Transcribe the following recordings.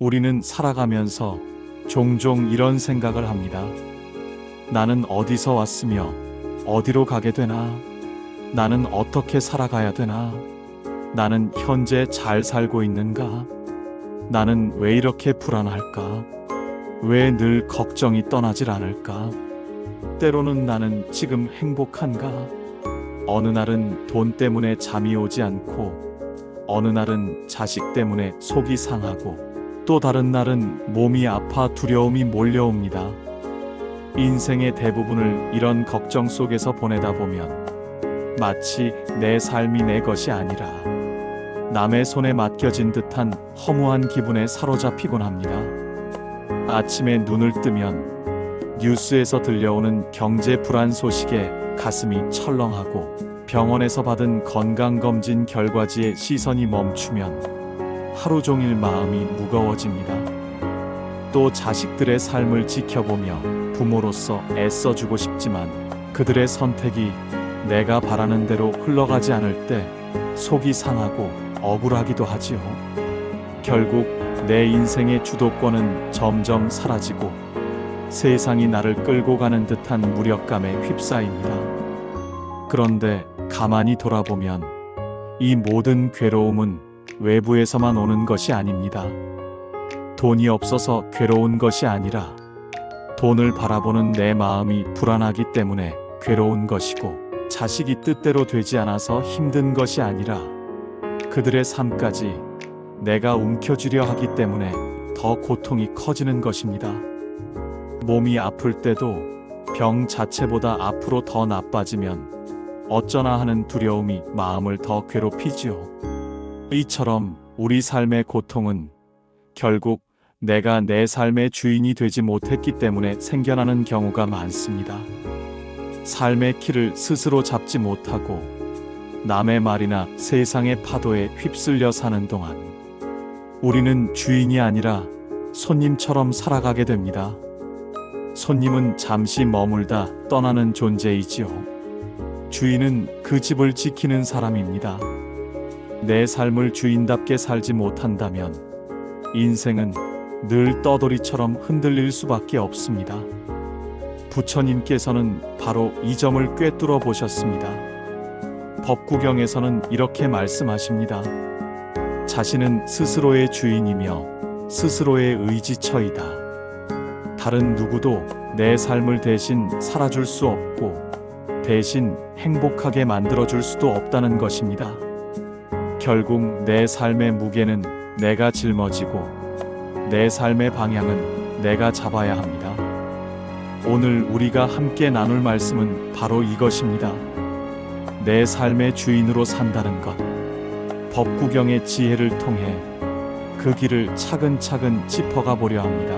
우리는 살아가면서 종종 이런 생각을 합니다. 나는 어디서 왔으며 어디로 가게 되나? 나는 어떻게 살아가야 되나? 나는 현재 잘 살고 있는가? 나는 왜 이렇게 불안할까? 왜 늘 걱정이 떠나질 않을까? 때로는 나는 지금 행복한가? 어느 날은 돈 때문에 잠이 오지 않고, 어느 날은 자식 때문에 속이 상하고, 또 다른 날은 몸이 아파 두려움이 몰려옵니다. 인생의 대부분을 이런 걱정 속에서 보내다 보면 마치 내 삶이 내 것이 아니라 남의 손에 맡겨진 듯한 허무한 기분에 사로잡히곤 합니다. 아침에 눈을 뜨면 뉴스에서 들려오는 경제 불안 소식에 가슴이 철렁하고, 병원에서 받은 건강검진 결과지에 시선이 멈추면 하루 종일 마음이 무거워집니다. 또 자식들의 삶을 지켜보며 부모로서 애써주고 싶지만 그들의 선택이 내가 바라는 대로 흘러가지 않을 때 속이 상하고 억울하기도 하지요. 결국 내 인생의 주도권은 점점 사라지고 세상이 나를 끌고 가는 듯한 무력감에 휩싸입니다. 그런데 가만히 돌아보면 이 모든 괴로움은 외부에서만 오는 것이 아닙니다. 돈이 없어서 괴로운 것이 아니라 돈을 바라보는 내 마음이 불안하기 때문에 괴로운 것이고, 자식이 뜻대로 되지 않아서 힘든 것이 아니라 그들의 삶까지 내가 움켜쥐려 하기 때문에 더 고통이 커지는 것입니다. 몸이 아플 때도 병 자체보다 앞으로 더 나빠지면 어쩌나 하는 두려움이 마음을 더 괴롭히지요. 이처럼 우리 삶의 고통은 결국 내가 내 삶의 주인이 되지 못했기 때문에 생겨나는 경우가 많습니다. 삶의 키를 스스로 잡지 못하고 남의 말이나 세상의 파도에 휩쓸려 사는 동안 우리는 주인이 아니라 손님처럼 살아가게 됩니다. 손님은 잠시 머물다 떠나는 존재이지요. 주인은 그 집을 지키는 사람입니다. 내 삶을 주인답게 살지 못한다면 인생은 늘 떠돌이처럼 흔들릴 수밖에 없습니다. 부처님께서는 바로 이 점을 꿰뚫어 보셨습니다. 법구경에서는 이렇게 말씀하십니다. 자신은 스스로의 주인이며 스스로의 의지처이다. 다른 누구도 내 삶을 대신 살아줄 수 없고 대신 행복하게 만들어줄 수도 없다는 것입니다. 결국 내 삶의 무게는 내가 짊어지고 내 삶의 방향은 내가 잡아야 합니다. 오늘 우리가 함께 나눌 말씀은 바로 이것입니다. 내 삶의 주인으로 산다는 것. 법구경의 지혜를 통해 그 길을 차근차근 짚어가 보려 합니다.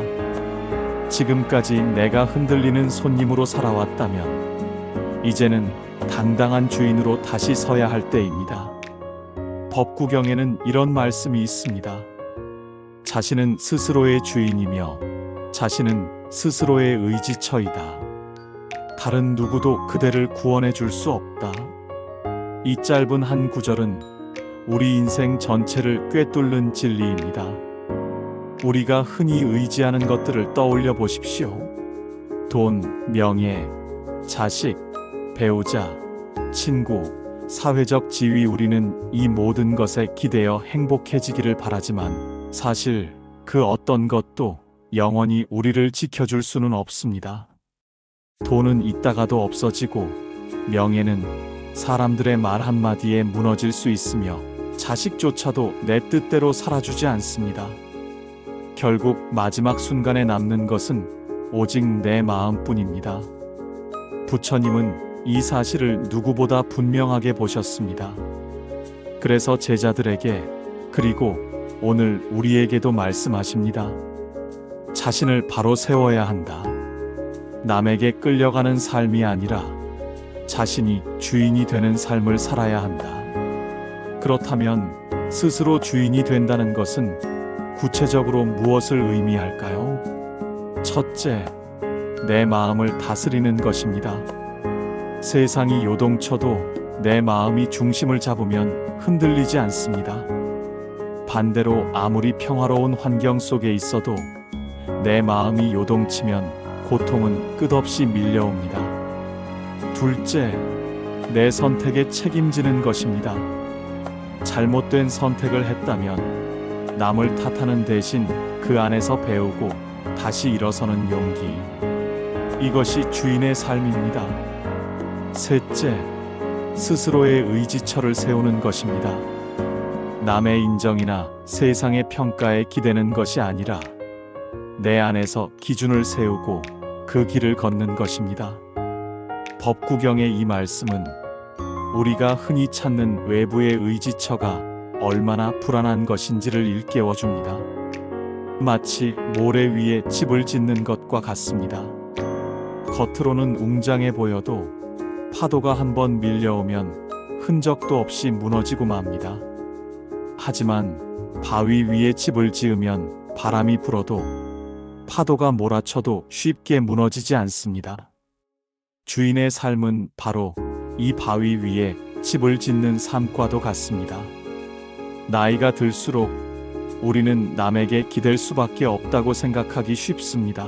지금까지 내가 흔들리는 손님으로 살아왔다면 이제는 당당한 주인으로 다시 서야 할 때입니다. 법구경에는 이런 말씀이 있습니다. 자신은 스스로의 주인이며 자신은 스스로의 의지처이다. 다른 누구도 그대를 구원해 줄 수 없다. 이 짧은 한 구절은 우리 인생 전체를 꿰뚫는 진리입니다. 우리가 흔히 의지하는 것들을 떠올려 보십시오. 돈, 명예, 자식, 배우자, 친구, 사회적 지위. 우리는 이 모든 것에 기대어 행복해지기를 바라지만 사실 그 어떤 것도 영원히 우리를 지켜줄 수는 없습니다. 돈은 있다가도 없어지고 명예는 사람들의 말 한마디에 무너질 수 있으며 자식조차도 내 뜻대로 살아주지 않습니다. 결국 마지막 순간에 남는 것은 오직 내 마음뿐입니다. 부처님은 이 사실을 누구보다 분명하게 보셨습니다. 그래서 제자들에게 그리고 오늘 우리에게도 말씀하십니다. 자신을 바로 세워야 한다. 남에게 끌려가는 삶이 아니라 자신이 주인이 되는 삶을 살아야 한다. 그렇다면 스스로 주인이 된다는 것은 구체적으로 무엇을 의미할까요? 첫째, 내 마음을 다스리는 것입니다. 세상이 요동쳐도 내 마음이 중심을 잡으면 흔들리지 않습니다. 반대로 아무리 평화로운 환경 속에 있어도 내 마음이 요동치면 고통은 끝없이 밀려옵니다. 둘째, 내 선택에 책임지는 것입니다. 잘못된 선택을 했다면 남을 탓하는 대신 그 안에서 배우고 다시 일어서는 용기. 이것이 주인의 삶입니다. 셋째, 스스로의 의지처를 세우는 것입니다. 남의 인정이나 세상의 평가에 기대는 것이 아니라 내 안에서 기준을 세우고 그 길을 걷는 것입니다. 법구경의 이 말씀은 우리가 흔히 찾는 외부의 의지처가 얼마나 불안한 것인지를 일깨워 줍니다. 마치 모래 위에 집을 짓는 것과 같습니다. 겉으로는 웅장해 보여도 파도가 한번 밀려오면 흔적도 없이 무너지고 맙니다. 하지만 바위 위에 집을 지으면 바람이 불어도 파도가 몰아쳐도 쉽게 무너지지 않습니다. 주인의 삶은 바로 이 바위 위에 집을 짓는 삶과도 같습니다. 나이가 들수록 우리는 남에게 기댈 수밖에 없다고 생각하기 쉽습니다.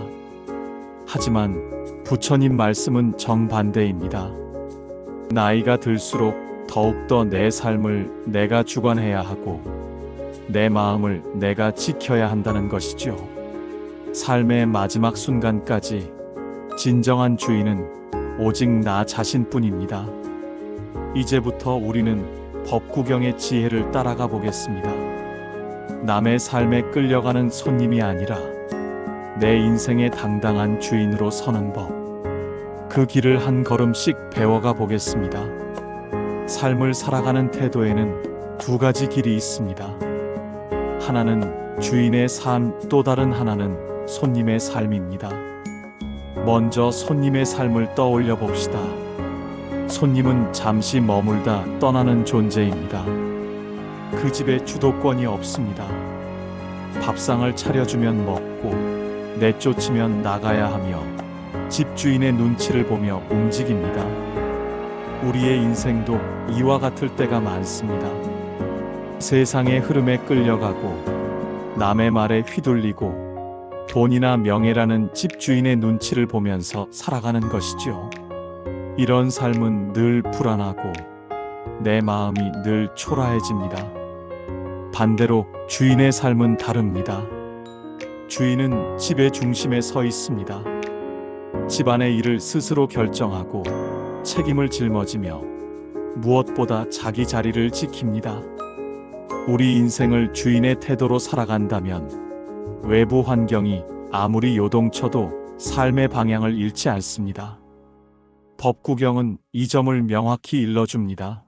하지만 부처님 말씀은 정반대입니다. 나이가 들수록 더욱더 내 삶을 내가 주관해야 하고 내 마음을 내가 지켜야 한다는 것이죠. 삶의 마지막 순간까지 진정한 주인은 오직 나 자신뿐입니다. 이제부터 우리는 법구경의 지혜를 따라가 보겠습니다. 남의 삶에 끌려가는 손님이 아니라 내 인생의 당당한 주인으로 서는 법. 그 길을 한 걸음씩 배워가 보겠습니다. 삶을 살아가는 태도에는 두 가지 길이 있습니다. 하나는 주인의 삶, 또 다른 하나는 손님의 삶입니다. 먼저 손님의 삶을 떠올려 봅시다. 손님은 잠시 머물다 떠나는 존재입니다. 그 집에 주도권이 없습니다. 밥상을 차려주면 먹고 내쫓으면 나가야 하며 집주인의 눈치를 보며 움직입니다. 우리의 인생도 이와 같을 때가 많습니다. 세상의 흐름에 끌려가고 남의 말에 휘둘리고 돈이나 명예라는 집주인의 눈치를 보면서 살아가는 것이죠. 이런 삶은 늘 불안하고 내 마음이 늘 초라해집니다. 반대로 주인의 삶은 다릅니다. 주인은 집의 중심에 서 있습니다. 집안의 일을 스스로 결정하고 책임을 짊어지며 무엇보다 자기 자리를 지킵니다. 우리 인생을 주인의 태도로 살아간다면 외부 환경이 아무리 요동쳐도 삶의 방향을 잃지 않습니다. 법구경은 이 점을 명확히 일러줍니다.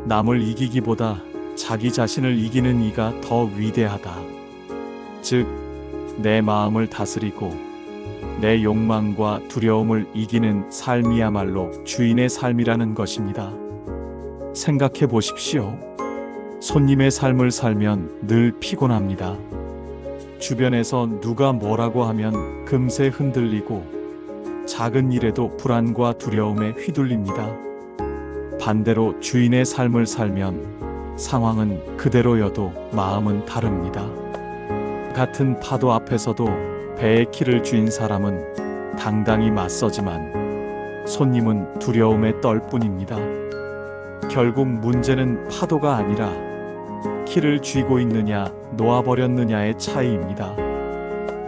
남을 이기기보다 자기 자신을 이기는 이가 더 위대하다. 즉, 내 마음을 다스리고 내 욕망과 두려움을 이기는 삶이야말로 주인의 삶이라는 것입니다. 생각해 보십시오. 손님의 삶을 살면 늘 피곤합니다. 주변에서 누가 뭐라고 하면 금세 흔들리고 작은 일에도 불안과 두려움에 휘둘립니다. 반대로 주인의 삶을 살면 상황은 그대로여도 마음은 다릅니다. 같은 파도 앞에서도 배의 키를 쥔 사람은 당당히 맞서지만 손님은 두려움에 떨 뿐입니다. 결국 문제는 파도가 아니라 키를 쥐고 있느냐 놓아버렸느냐의 차이입니다.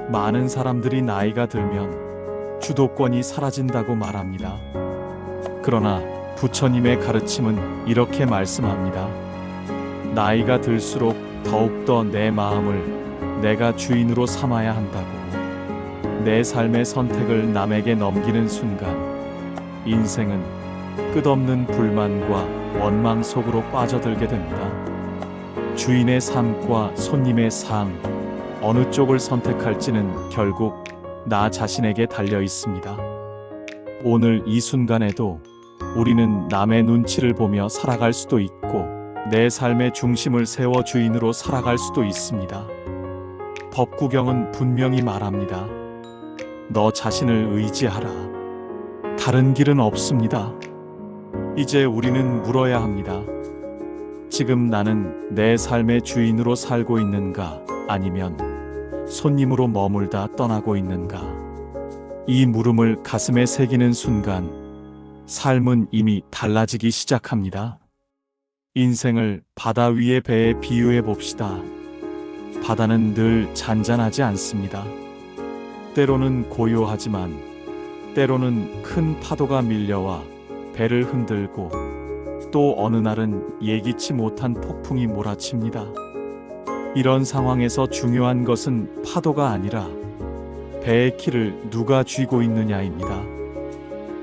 많은 사람들이 나이가 들면 주도권이 사라진다고 말합니다. 그러나 부처님의 가르침은 이렇게 말씀합니다. 나이가 들수록 더욱더 내 마음을 내가 주인으로 삼아야 한다고. 내 삶의 선택을 남에게 넘기는 순간 인생은 끝없는 불만과 원망 속으로 빠져들게 됩니다. 주인의 삶과 손님의 삶, 어느 쪽을 선택할지는 결국 나 자신에게 달려 있습니다. 오늘 이 순간에도 우리는 남의 눈치를 보며 살아갈 수도 있고 내 삶의 중심을 세워 주인으로 살아갈 수도 있습니다. 법구경은 분명히 말합니다. 너 자신을 의지하라. 다른 길은 없습니다. 이제 우리는 물어야 합니다. 지금 나는 내 삶의 주인으로 살고 있는가, 아니면 손님으로 머물다 떠나고 있는가? 이 물음을 가슴에 새기는 순간 삶은 이미 달라지기 시작합니다. 인생을 바다 위의 배에 비유해 봅시다. 바다는 늘 잔잔하지 않습니다. 때로는 고요하지만 때로는 큰 파도가 밀려와 배를 흔들고 또 어느 날은 예기치 못한 폭풍이 몰아칩니다. 이런 상황에서 중요한 것은 파도가 아니라 배의 키를 누가 쥐고 있느냐입니다.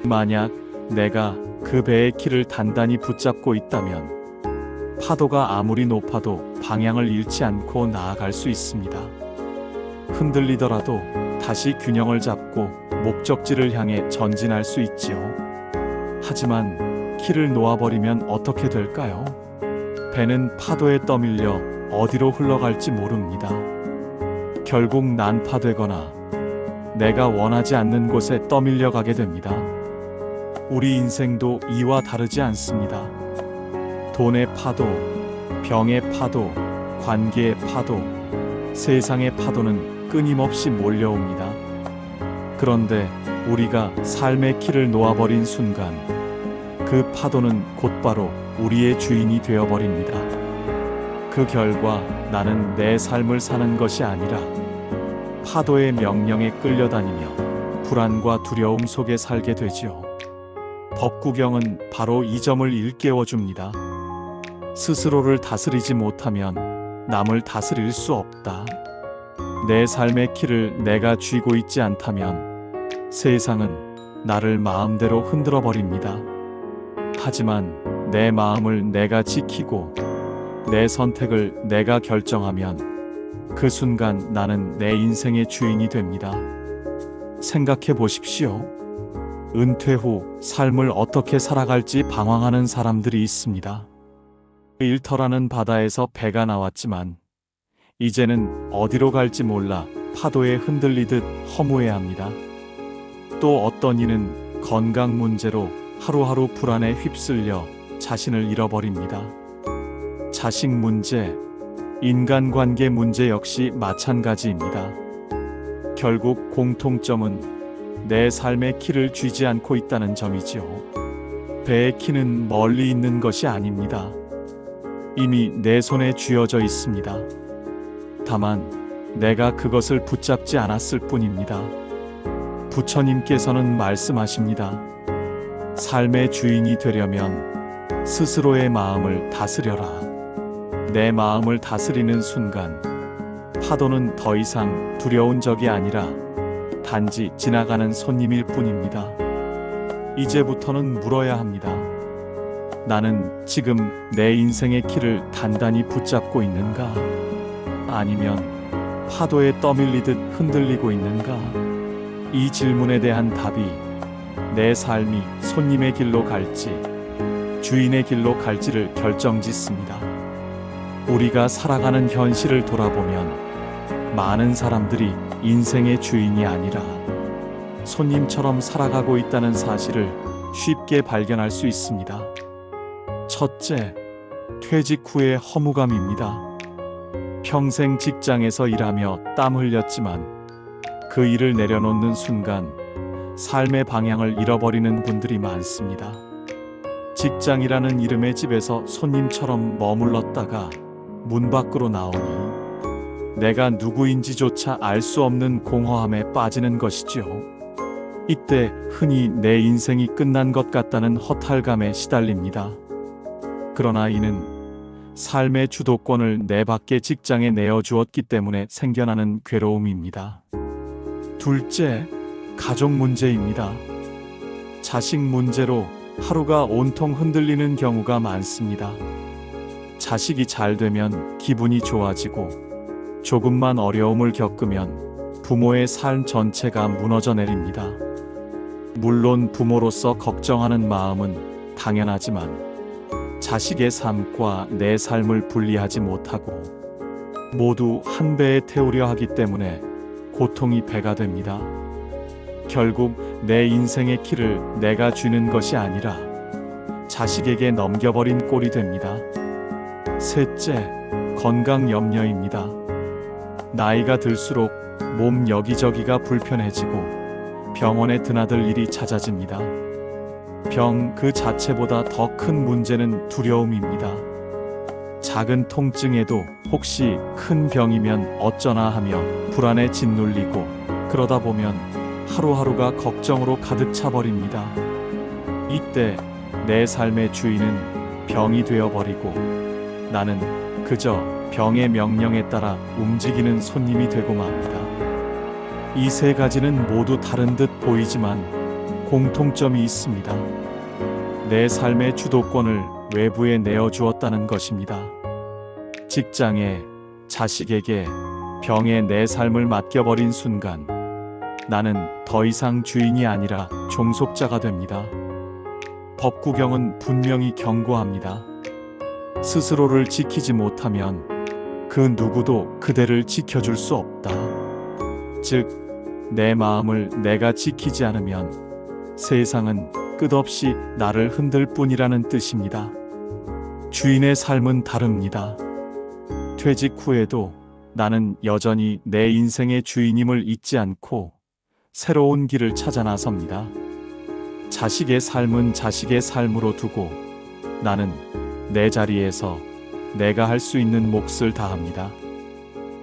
만약 내가 그 배의 키를 단단히 붙잡고 있다면 파도가 아무리 높아도 방향을 잃지 않고 나아갈 수 있습니다. 흔들리더라도 다시 균형을 잡고 목적지를 향해 전진할 수 있지요. 하지만 키를 놓아버리면 어떻게 될까요? 배는 파도에 떠밀려 어디로 흘러갈지 모릅니다. 결국 난파되거나 내가 원하지 않는 곳에 떠밀려 가게 됩니다. 우리 인생도 이와 다르지 않습니다. 돈의 파도, 병의 파도, 관계의 파도, 세상의 파도는 끊임없이 몰려옵니다. 그런데 우리가 삶의 키를 놓아버린 순간 그 파도는 곧바로 우리의 주인이 되어버립니다. 그 결과 나는 내 삶을 사는 것이 아니라 파도의 명령에 끌려다니며 불안과 두려움 속에 살게 되지요. 법구경은 바로 이 점을 일깨워줍니다. 스스로를 다스리지 못하면 남을 다스릴 수 없다. 내 삶의 키를 내가 쥐고 있지 않다면 세상은 나를 마음대로 흔들어 버립니다. 하지만 내 마음을 내가 지키고 내 선택을 내가 결정하면 그 순간 나는 내 인생의 주인이 됩니다. 생각해 보십시오. 은퇴 후 삶을 어떻게 살아갈지 방황하는 사람들이 있습니다. 일터라는 바다에서 배가 나왔지만 이제는 어디로 갈지 몰라 파도에 흔들리듯 허무해합니다. 또 어떤 이는 건강 문제로 하루하루 불안에 휩쓸려 자신을 잃어버립니다. 자식 문제, 인간관계 문제 역시 마찬가지입니다. 결국 공통점은 내 삶의 키를 쥐지 않고 있다는 점이지요. 배의 키는 멀리 있는 것이 아닙니다. 이미 내 손에 쥐어져 있습니다. 다만 내가 그것을 붙잡지 않았을 뿐입니다. 부처님께서는 말씀하십니다. 삶의 주인이 되려면 스스로의 마음을 다스려라. 내 마음을 다스리는 순간 파도는 더 이상 두려운 적이 아니라 단지 지나가는 손님일 뿐입니다. 이제부터는 물어야 합니다. 나는 지금 내 인생의 키를 단단히 붙잡고 있는가? 아니면 파도에 떠밀리듯 흔들리고 있는가? 이 질문에 대한 답이 내 삶이 손님의 길로 갈지 주인의 길로 갈지를 결정짓습니다. 우리가 살아가는 현실을 돌아보면 많은 사람들이 인생의 주인이 아니라 손님처럼 살아가고 있다는 사실을 쉽게 발견할 수 있습니다. 첫째, 퇴직 후의 허무감입니다. 평생 직장에서 일하며 땀 흘렸지만 그 일을 내려놓는 순간 삶의 방향을 잃어버리는 분들이 많습니다. 직장이라는 이름의 집에서 손님처럼 머물렀다가 문 밖으로 나오니 내가 누구인지조차 알 수 없는 공허함에 빠지는 것이죠. 이때 흔히 내 인생이 끝난 것 같다는 허탈감에 시달립니다. 그러나 이는 삶의 주도권을 내 밖의 직장에 내어주었기 때문에 생겨나는 괴로움입니다. 둘째, 가족 문제입니다. 자식 문제로 하루가 온통 흔들리는 경우가 많습니다. 자식이 잘 되면 기분이 좋아지고 조금만 어려움을 겪으면 부모의 삶 전체가 무너져 내립니다. 물론 부모로서 걱정하는 마음은 당연하지만 자식의 삶과 내 삶을 분리하지 못하고 모두 한 배에 태우려 하기 때문에 고통이 배가 됩니다. 결국 내 인생의 키를 내가 쥐는 것이 아니라 자식에게 넘겨버린 꼴이 됩니다. 셋째, 건강 염려입니다. 나이가 들수록 몸 여기저기가 불편해지고 병원에 드나들 일이 잦아집니다. 병 그 자체보다 더 큰 문제는 두려움입니다. 작은 통증에도 혹시 큰 병이면 어쩌나 하며 불안에 짓눌리고 그러다 보면 하루하루가 걱정으로 가득 차버립니다. 이때 내 삶의 주인은 병이 되어버리고 나는 그저 병의 명령에 따라 움직이는 손님이 되고 맙니다. 이 세 가지는 모두 다른 듯 보이지만 공통점이 있습니다. 내 삶의 주도권을 외부에 내어주었다는 것입니다. 직장에, 자식에게, 병에 내 삶을 맡겨버린 순간 나는 더 이상 주인이 아니라 종속자가 됩니다. 법구경은 분명히 경고합니다. 스스로를 지키지 못하면 그 누구도 그대를 지켜줄 수 없다. 즉, 내 마음을 내가 지키지 않으면 세상은 끝없이 나를 흔들 뿐이라는 뜻입니다. 주인의 삶은 다릅니다. 퇴직 후에도 나는 여전히 내 인생의 주인임을 잊지 않고 새로운 길을 찾아 나섭니다. 자식의 삶은 자식의 삶으로 두고 나는 내 자리에서 내가 할 수 있는 몫을 다합니다.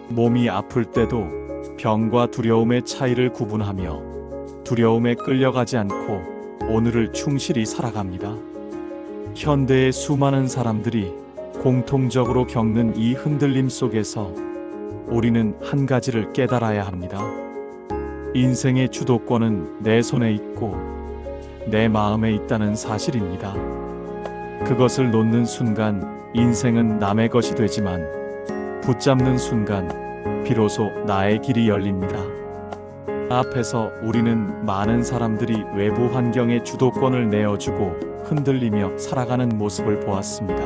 몸이 아플 때도 병과 두려움의 차이를 구분하며 두려움에 끌려가지 않고 오늘을 충실히 살아갑니다. 현대의 수많은 사람들이 공통적으로 겪는 이 흔들림 속에서 우리는 한 가지를 깨달아야 합니다. 인생의 주도권은 내 손에 있고 내 마음에 있다는 사실입니다. 그것을 놓는 순간 인생은 남의 것이 되지만 붙잡는 순간 비로소 나의 길이 열립니다. 앞에서 우리는 많은 사람들이 외부 환경에 주도권을 내어주고 흔들리며 살아가는 모습을 보았습니다.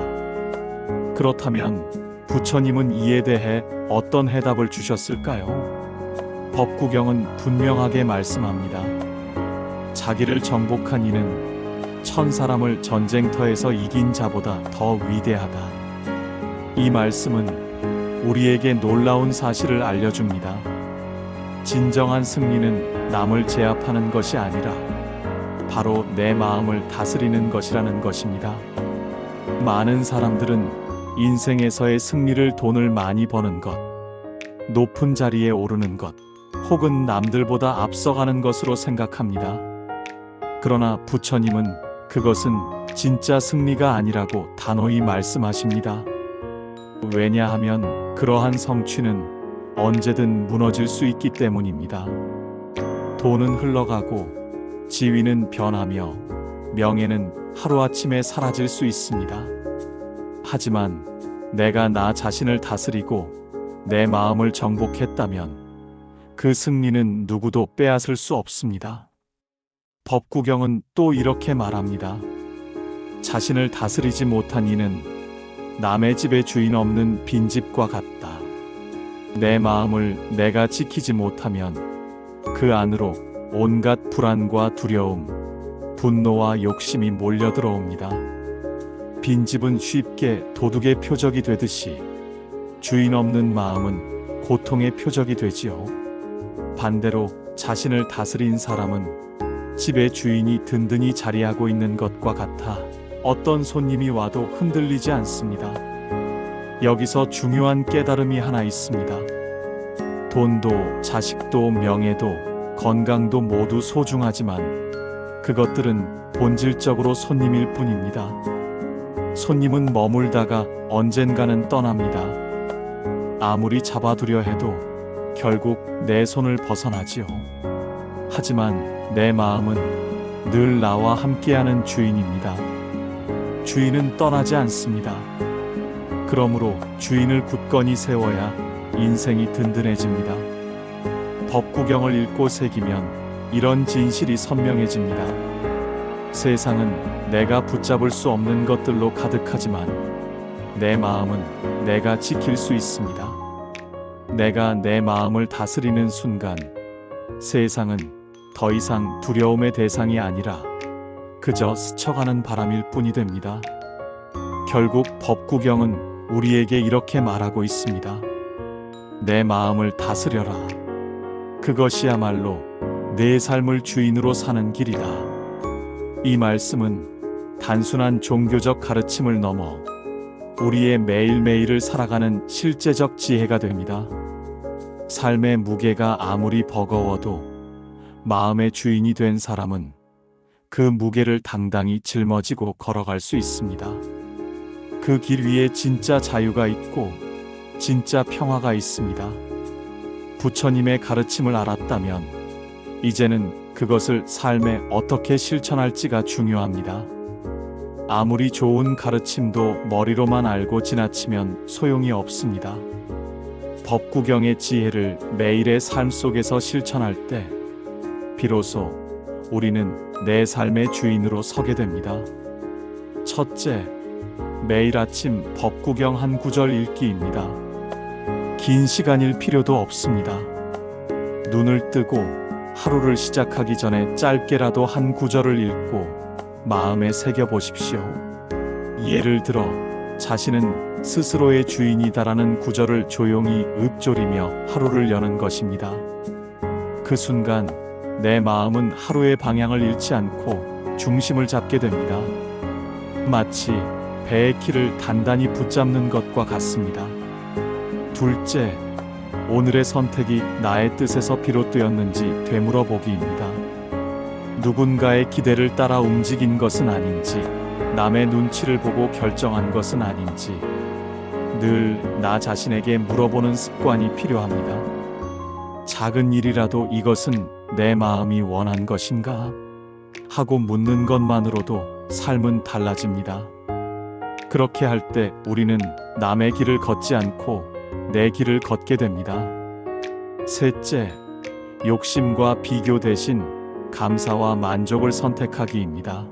그렇다면 부처님은 이에 대해 어떤 해답을 주셨을까요? 법구경은 분명하게 말씀합니다. 자기를 정복한 이는 천 사람을 전쟁터에서 이긴 자보다 더 위대하다. 이 말씀은 우리에게 놀라운 사실을 알려줍니다. 진정한 승리는 남을 제압하는 것이 아니라 바로 내 마음을 다스리는 것이라는 것입니다. 많은 사람들은 인생에서의 승리를 돈을 많이 버는 것, 높은 자리에 오르는 것, 혹은 남들보다 앞서가는 것으로 생각합니다. 그러나 부처님은 그것은 진짜 승리가 아니라고 단호히 말씀하십니다. 왜냐하면 그러한 성취는 언제든 무너질 수 있기 때문입니다. 돈은 흘러가고 지위는 변하며 명예는 하루아침에 사라질 수 있습니다. 하지만 내가 나 자신을 다스리고 내 마음을 정복했다면 그 승리는 누구도 빼앗을 수 없습니다. 법구경은 또 이렇게 말합니다. 자신을 다스리지 못한 이는 남의 집에 주인 없는 빈집과 같다. 내 마음을 내가 지키지 못하면 그 안으로 온갖 불안과 두려움, 분노와 욕심이 몰려들어옵니다. 빈집은 쉽게 도둑의 표적이 되듯이 주인 없는 마음은 고통의 표적이 되지요. 반대로 자신을 다스린 사람은 집의 주인이 든든히 자리하고 있는 것과 같아 어떤 손님이 와도 흔들리지 않습니다. 여기서 중요한 깨달음이 하나 있습니다. 돈도 자식도 명예도 건강도 모두 소중하지만 그것들은 본질적으로 손님일 뿐입니다. 손님은 머물다가 언젠가는 떠납니다. 아무리 잡아두려 해도 결국 내 손을 벗어나지요. 하지만 내 마음은 늘 나와 함께하는 주인입니다. 주인은 떠나지 않습니다. 그러므로 주인을 굳건히 세워야 인생이 든든해집니다. 법구경을 읽고 새기면 이런 진실이 선명해집니다. 세상은 내가 붙잡을 수 없는 것들로 가득하지만 내 마음은 내가 지킬 수 있습니다. 내가 내 마음을 다스리는 순간 세상은 더 이상 두려움의 대상이 아니라 그저 스쳐가는 바람일 뿐이 됩니다. 결국 법구경은 우리에게 이렇게 말하고 있습니다. 내 마음을 다스려라. 그것이야말로 내 삶을 주인으로 사는 길이다. 이 말씀은 단순한 종교적 가르침을 넘어 우리의 매일매일을 살아가는 실제적 지혜가 됩니다. 삶의 무게가 아무리 버거워도 마음의 주인이 된 사람은 그 무게를 당당히 짊어지고 걸어갈 수 있습니다. 그 길 위에 진짜 자유가 있고 진짜 평화가 있습니다. 부처님의 가르침을 알았다면 이제는 그것을 삶에 어떻게 실천할지가 중요합니다. 아무리 좋은 가르침도 머리로만 알고 지나치면 소용이 없습니다. 법구경의 지혜를 매일의 삶 속에서 실천할 때 비로소 우리는 내 삶의 주인으로 서게 됩니다. 첫째, 매일 아침 법구경 한 구절 읽기입니다. 긴 시간일 필요도 없습니다. 눈을 뜨고 하루를 시작하기 전에 짧게라도 한 구절을 읽고 마음에 새겨보십시오. 예를 들어 자신은 스스로의 주인이다라는 구절을 조용히 읊조리며 하루를 여는 것입니다. 그 순간 내 마음은 하루의 방향을 잃지 않고 중심을 잡게 됩니다. 마치 배의 키를 단단히 붙잡는 것과 같습니다. 둘째, 오늘의 선택이 나의 뜻에서 비롯되었는지 되물어보기입니다. 누군가의 기대를 따라 움직인 것은 아닌지, 남의 눈치를 보고 결정한 것은 아닌지 늘 나 자신에게 물어보는 습관이 필요합니다. 작은 일이라도 이것은 내 마음이 원한 것인가? 하고 묻는 것만으로도 삶은 달라집니다. 그렇게 할 때 우리는 남의 길을 걷지 않고 내 길을 걷게 됩니다. 셋째, 욕심과 비교 대신 감사와 만족을 선택하기입니다.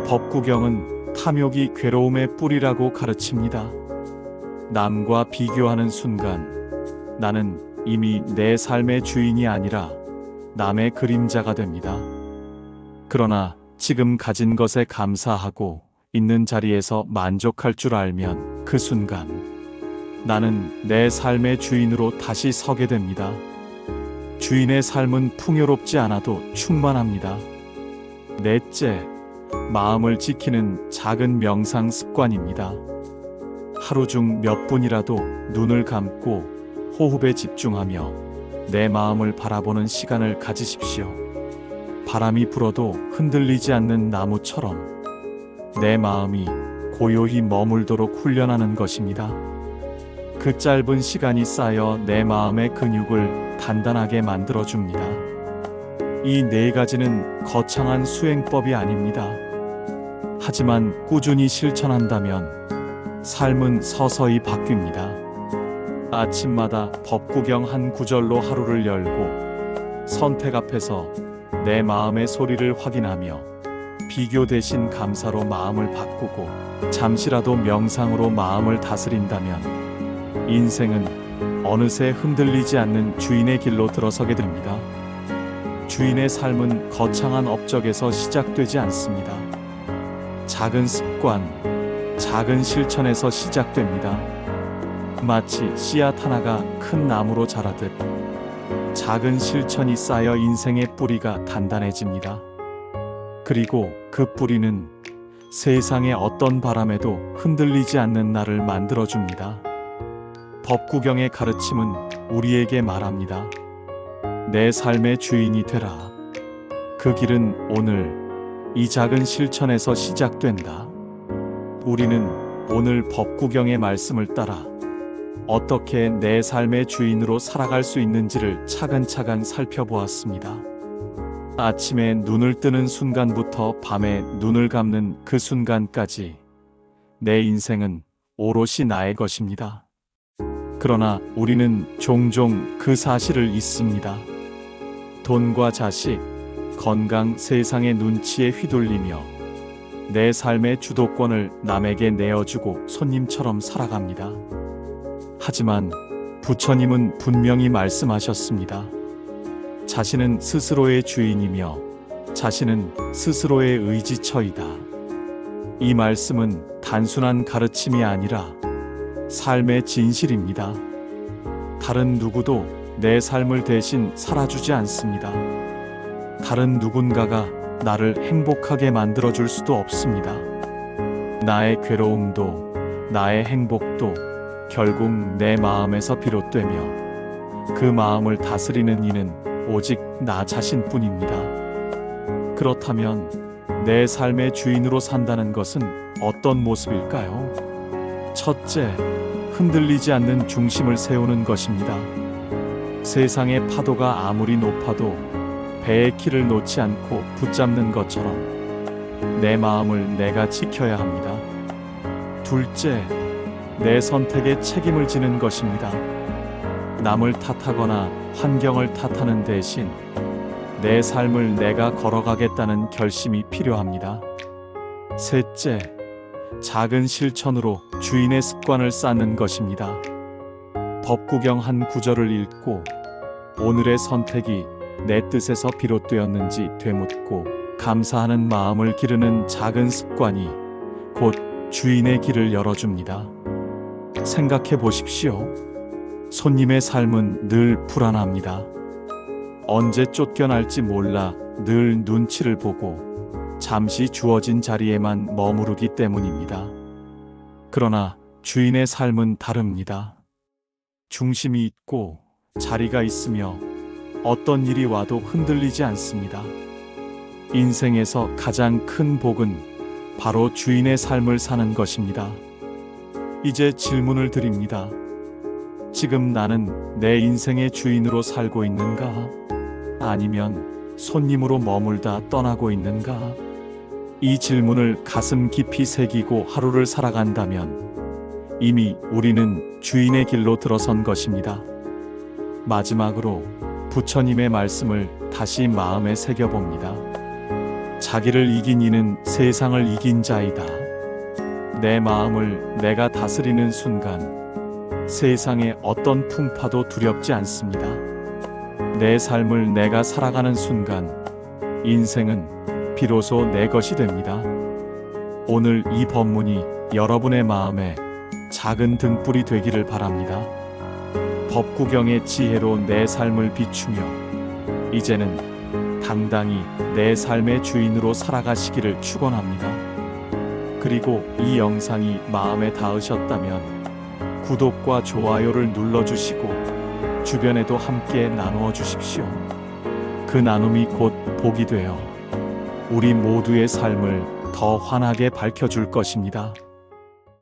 법구경은 탐욕이 괴로움의 뿌리라고 가르칩니다. 남과 비교하는 순간 나는 이미 내 삶의 주인이 아니라 남의 그림자가 됩니다. 그러나 지금 가진 것에 감사하고 있는 자리에서 만족할 줄 알면 그 순간 나는 내 삶의 주인으로 다시 서게 됩니다. 주인의 삶은 풍요롭지 않아도 충만합니다. 넷째, 마음을 지키는 작은 명상 습관입니다. 하루 중 몇 분이라도 눈을 감고 호흡에 집중하며 내 마음을 바라보는 시간을 가지십시오. 바람이 불어도 흔들리지 않는 나무처럼 내 마음이 고요히 머물도록 훈련하는 것입니다. 그 짧은 시간이 쌓여 내 마음의 근육을 단단하게 만들어줍니다. 이 네 가지는 거창한 수행법이 아닙니다. 하지만 꾸준히 실천한다면 삶은 서서히 바뀝니다. 아침마다 법구경 한 구절로 하루를 열고 선택 앞에서 내 마음의 소리를 확인하며 비교 대신 감사로 마음을 바꾸고 잠시라도 명상으로 마음을 다스린다면 인생은 어느새 흔들리지 않는 주인의 길로 들어서게 됩니다. 주인의 삶은 거창한 업적에서 시작되지 않습니다. 작은 습관, 작은 실천에서 시작됩니다. 마치 씨앗 하나가 큰 나무로 자라듯 작은 실천이 쌓여 인생의 뿌리가 단단해집니다. 그리고 그 뿌리는 세상의 어떤 바람에도 흔들리지 않는 나를 만들어줍니다. 법구경의 가르침은 우리에게 말합니다. 내 삶의 주인이 되라. 그 길은 오늘 이 작은 실천에서 시작된다. 우리는 오늘 법구경의 말씀을 따라 어떻게 내 삶의 주인으로 살아갈 수 있는지를 차근차근 살펴보았습니다. 아침에 눈을 뜨는 순간부터 밤에 눈을 감는 그 순간까지 내 인생은 오롯이 나의 것입니다. 그러나 우리는 종종 그 사실을 잊습니다. 돈과 자식, 건강, 세상의 눈치에 휘둘리며 내 삶의 주도권을 남에게 내어주고 손님처럼 살아갑니다. 하지만 부처님은 분명히 말씀하셨습니다. 자신은 스스로의 주인이며 자신은 스스로의 의지처이다. 이 말씀은 단순한 가르침이 아니라 삶의 진실입니다. 다른 누구도 내 삶을 대신 살아주지 않습니다. 다른 누군가가 나를 행복하게 만들어줄 수도 없습니다. 나의 괴로움도 나의 행복도 결국 내 마음에서 비롯되며 그 마음을 다스리는 이는 오직 나 자신뿐입니다. 그렇다면 내 삶의 주인으로 산다는 것은 어떤 모습일까요? 첫째, 흔들리지 않는 중심을 세우는 것입니다. 세상의 파도가 아무리 높아도 배의 키를 놓지 않고 붙잡는 것처럼 내 마음을 내가 지켜야 합니다. 둘째, 내 선택에 책임을 지는 것입니다. 남을 탓하거나 환경을 탓하는 대신 내 삶을 내가 걸어가겠다는 결심이 필요합니다. 셋째, 작은 실천으로 주인의 습관을 쌓는 것입니다. 법구경 한 구절을 읽고 오늘의 선택이 내 뜻에서 비롯되었는지 되묻고 감사하는 마음을 기르는 작은 습관이 곧 주인의 길을 열어줍니다. 생각해 보십시오. 손님의 삶은 늘 불안합니다. 언제 쫓겨날지 몰라 늘 눈치를 보고 잠시 주어진 자리에만 머무르기 때문입니다. 그러나 주인의 삶은 다릅니다. 중심이 있고 자리가 있으며 어떤 일이 와도 흔들리지 않습니다. 인생에서 가장 큰 복은 바로 주인의 삶을 사는 것입니다. 이제 질문을 드립니다. 지금 나는 내 인생의 주인으로 살고 있는가? 아니면 손님으로 머물다 떠나고 있는가? 이 질문을 가슴 깊이 새기고 하루를 살아간다면 이미 우리는 주인의 길로 들어선 것입니다. 마지막으로 부처님의 말씀을 다시 마음에 새겨봅니다. 자기를 이긴 이는 세상을 이긴 자이다. 내 마음을 내가 다스리는 순간 세상의 어떤 풍파도 두렵지 않습니다. 내 삶을 내가 살아가는 순간 인생은 비로소 내 것이 됩니다. 오늘 이 법문이 여러분의 마음에 작은 등불이 되기를 바랍니다. 법구경의 지혜로 내 삶을 비추며 이제는 당당히 내 삶의 주인으로 살아가시기를 축원합니다. 그리고 이 영상이 마음에 닿으셨다면 구독과 좋아요를 눌러주시고 주변에도 함께 나누어 주십시오. 그 나눔이 곧 복이 되어 우리 모두의 삶을 더 환하게 밝혀줄 것입니다.